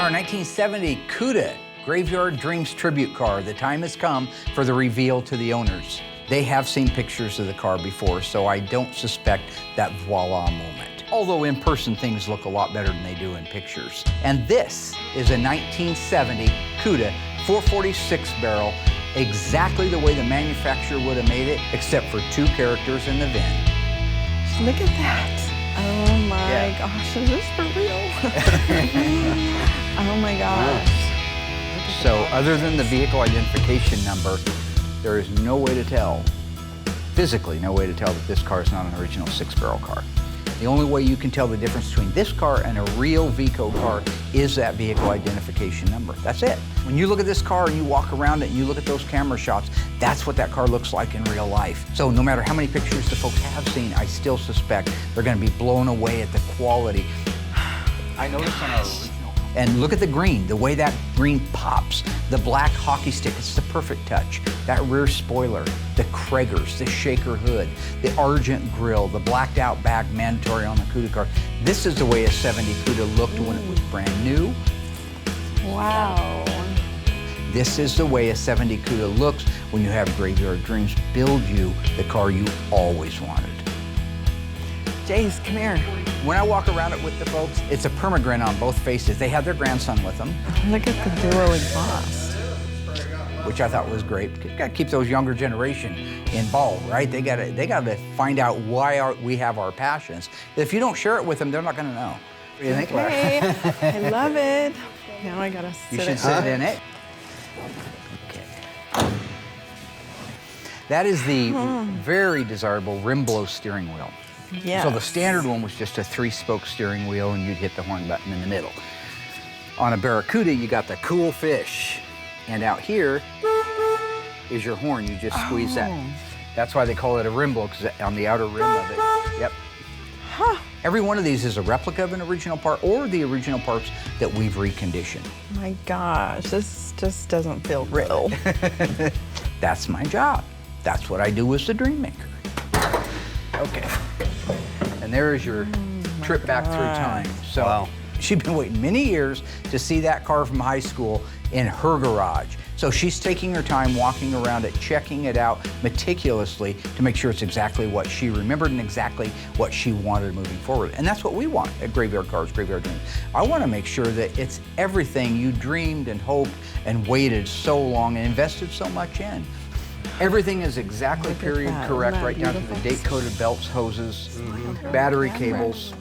our 1970 Cuda Graveyard Dreams tribute car, the time has come for the reveal to the owners. They have seen pictures of the car before, so I don't suspect that voila moment. Although in person things look a lot better than they do in pictures. And this is a 1970 Cuda 446 barrel, exactly the way the manufacturer would have made it, except for 2 characters in the VIN. Look at that. Oh my gosh, is this for real? Oh my gosh. So other than the vehicle identification number, there is no way to tell, physically no way to tell that this car is not an original 6-barrel car. The only way you can tell the difference between this car and a real Vico car is that vehicle identification number. That's it. When you look at this car and you walk around it and you look at those camera shots, that's what that car looks like in real life. So no matter how many pictures the folks have seen, I still suspect they're going to be blown away at the quality. I noticed on our original. And look at the green, the way that green pops. The black hockey stick, it's the perfect touch. That rear spoiler, the Kragers, the shaker hood, the Argent grille, the blacked out back mandatory on the Cuda car. This is the way a 70 Cuda looked when it was brand new. Wow. This is the way a 70 Cuda looks when you have Graveyard Dreams build you the car you always wanted. Jace, come here. When I walk around it with the folks, it's a permagrin on both faces. They have their grandson with them. Look at the dual exhaust. Which I thought was great. You gotta keep those younger generation involved, right? They gotta find out why we have our passions. If you don't share it with them, they're not gonna know. What do you think, Laura? I love it. Now I gotta sit You should sit in it. Okay. That is the very desirable rim blow steering wheel. Yes. So the standard one was just a 3-spoke steering wheel and you'd hit the horn button in the middle. On a Barracuda, you got the cool fish. And out here is your horn. You just squeeze that. That's why they call it a rim blow, because on the outer rim of it. Yep. Huh. Every one of these is a replica of an original part or the original parts that we've reconditioned. My gosh, this just doesn't feel real. That's my job. That's what I do as the dream maker. Okay. And there is your trip back through time. So wow. She's been waiting many years to see that car from high school in her garage. So she's taking her time walking around it, checking it out meticulously to make sure it's exactly what she remembered and exactly what she wanted moving forward. And that's what we want at Graveyard Carz, Graveyard Dreams. I want to make sure that it's everything you dreamed and hoped and waited so long and invested so much in. Everything is exactly period correct, right down to the date-coded belts, hoses, battery cables.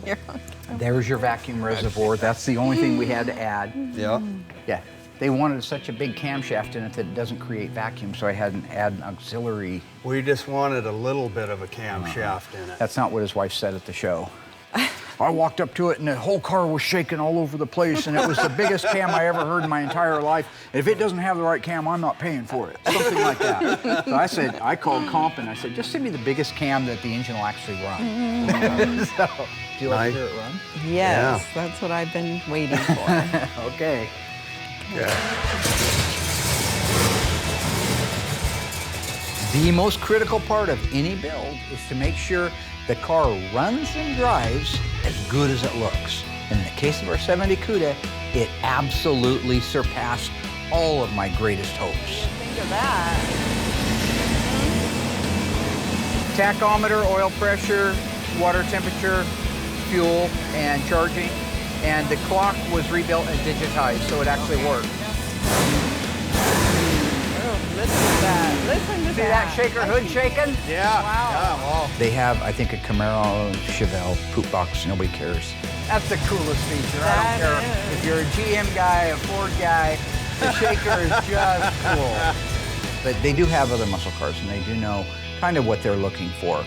There's your vacuum reservoir. That's the only thing we had to add. Yeah. Yeah. They wanted such a big camshaft in it that it doesn't create vacuum, so I had to add an auxiliary. We just wanted a little bit of a camshaft in it. That's not what his wife said at the show. I walked up to it and the whole car was shaking all over the place and it was the biggest cam I ever heard in my entire life. And if it doesn't have the right cam, I'm not paying for it. Something like that. So I called Comp and I said, just send me the biggest cam that the engine will actually run. So, do you like to hear it run? Yes, that's what I've been waiting for. Okay. The most critical part of any build is to make sure the car runs and drives as good as it looks. And in the case of our 70 Cuda, it absolutely surpassed all of my greatest hopes. Think of that. Tachometer, oil pressure, water temperature, fuel, and charging. And the clock was rebuilt and digitized, so it actually worked. Oh, listen to that. Listen to See that shaker hood shaking? Yeah. Wow. Yeah, well. They have, I think, a Camaro Chevelle poop box. Nobody cares. That's the coolest feature. I don't care if you're a GM guy, a Ford guy. The shaker is just cool. But they do have other muscle cars, and they do know kind of what they're looking for.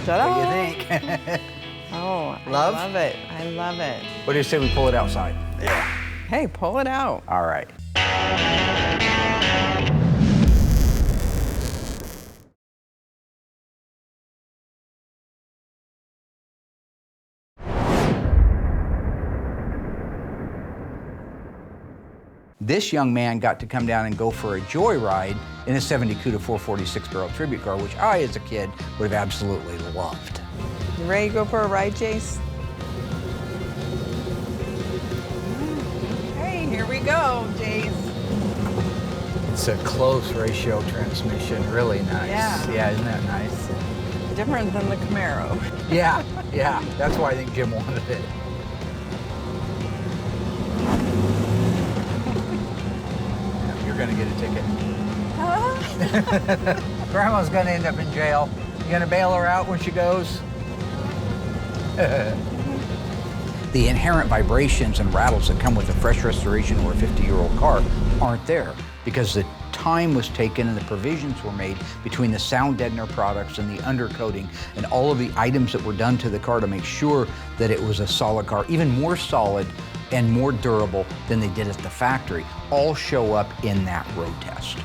Ta-da. What do you think? Oh, Love? I love it. I love it. What do you say we pull it outside? Yeah. Hey, pull it out. All right. This young man got to come down and go for a joyride in a 70 Cuda 446 barrel tribute car, which I, as a kid, would have absolutely loved. You ready to go for a ride, Jace? go, Jace. It's a close ratio transmission, really nice. Yeah. Isn't that nice? Different than the Camaro. Yeah, that's why I think Jim wanted it. You're gonna get a ticket. Grandma's gonna end up in jail. You gonna bail her out when she goes? The inherent vibrations and rattles that come with a fresh restoration or a 50-year-old car aren't there because the time was taken and the provisions were made between the sound deadener products and the undercoating and all of the items that were done to the car to make sure that it was a solid car, even more solid and more durable than they did at the factory, all show up in that road test.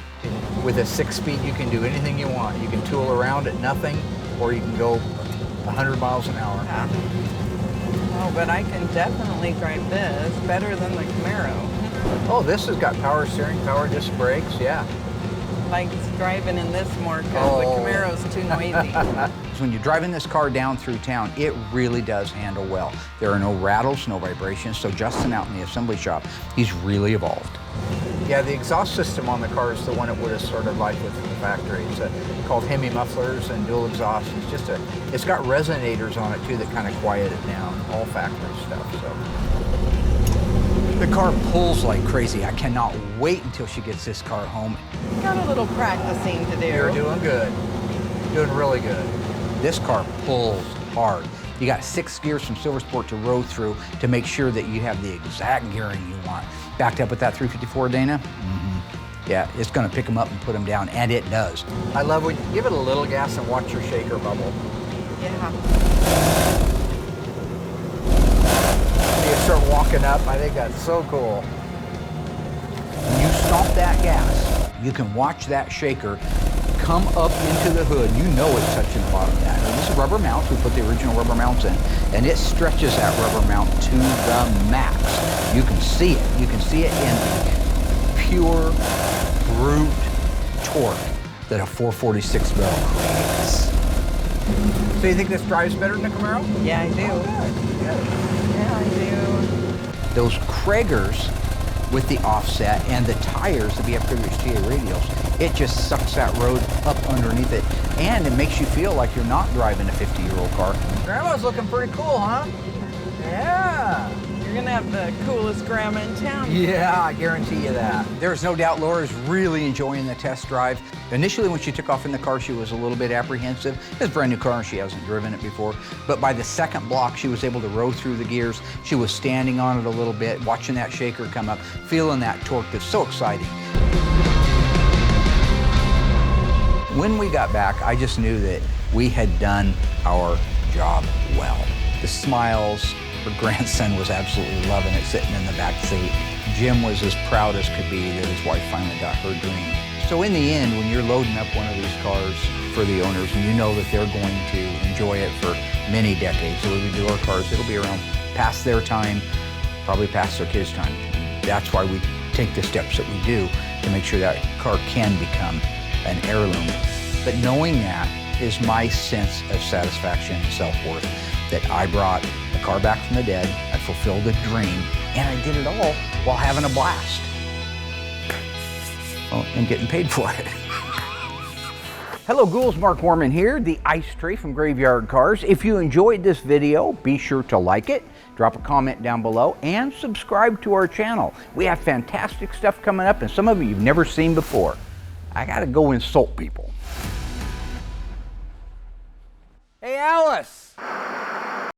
With a 6-speed, you can do anything you want. You can tool around at nothing, or you can go 100 miles an hour. Yeah. Oh, but I can definitely drive this better than the Camaro. Oh, this has got power steering, power disc brakes, yeah. Like driving in this more because the Oh. Camaro's too noisy. When you're driving this car down through town, it really does handle well. There are no rattles, no vibrations, so Justin out in the assembly shop, he's really evolved. Yeah, the exhaust system on the car is the one it would have started life with from the factory. It's called Hemi mufflers and dual exhaust. It's got resonators on it too that kind of quiet it down, all factory stuff, so. The car pulls like crazy. I cannot wait until she gets this car home. Got a little practicing to do. You're doing good. Doing really good. This car pulls hard. You got 6 gears from Silver Sport to row through to make sure that you have the exact gearing you want. Backed up with that 354 Dana? Yeah, it's gonna pick them up and put them down, and it does. I love when you give it a little gas and watch your shaker bubble. Yeah. You start walking up, I think that's so cool. When you stomp that gas, you can watch that shaker come up into the hood. You know it's touching the bottom of that. And this is rubber mounts. We put the original rubber mounts in, and it stretches that rubber mount to the max. You can see it. You can see it in the pure, brute torque that a 446 barrel creates. So you think this drives better than the Camaro? Yeah, I do. Yeah, I do. Those Kragers with the offset and the tires, the BF Kragers TA radials, it just sucks that road up underneath it, and it makes you feel like you're not driving a 50-year-old car. Grandma's looking pretty cool, huh? Yeah. You're gonna have the coolest grandma in town. Yeah, I guarantee you that. There's no doubt Laura's really enjoying the test drive. Initially, when she took off in the car, she was a little bit apprehensive. It's a brand new car and she hasn't driven it before. But by the second block, she was able to row through the gears. She was standing on it a little bit, watching that shaker come up, feeling that torque. That's so exciting. When we got back, I just knew that we had done our job well. The smiles, her grandson was absolutely loving it, sitting in the back seat. Jim was as proud as could be that his wife finally got her dream. So in the end, when you're loading up one of these cars for the owners and you know that they're going to enjoy it for many decades, the way we do our cars, it'll be around past their time, probably past their kids' time. That's why we take the steps that we do to make sure that car can become an heirloom. But knowing that is my sense of satisfaction and self-worth, that I brought a car back from the dead, I fulfilled a dream, and I did it all while having a blast. Oh, and getting paid for it. Hello ghouls, Mark Warman here, the ice tray from Graveyard Cars. If you enjoyed this video, be sure to like it, drop a comment down below, and subscribe to our channel. We have fantastic stuff coming up, and some of it you've never seen before. I gotta go insult people. Hey Alice!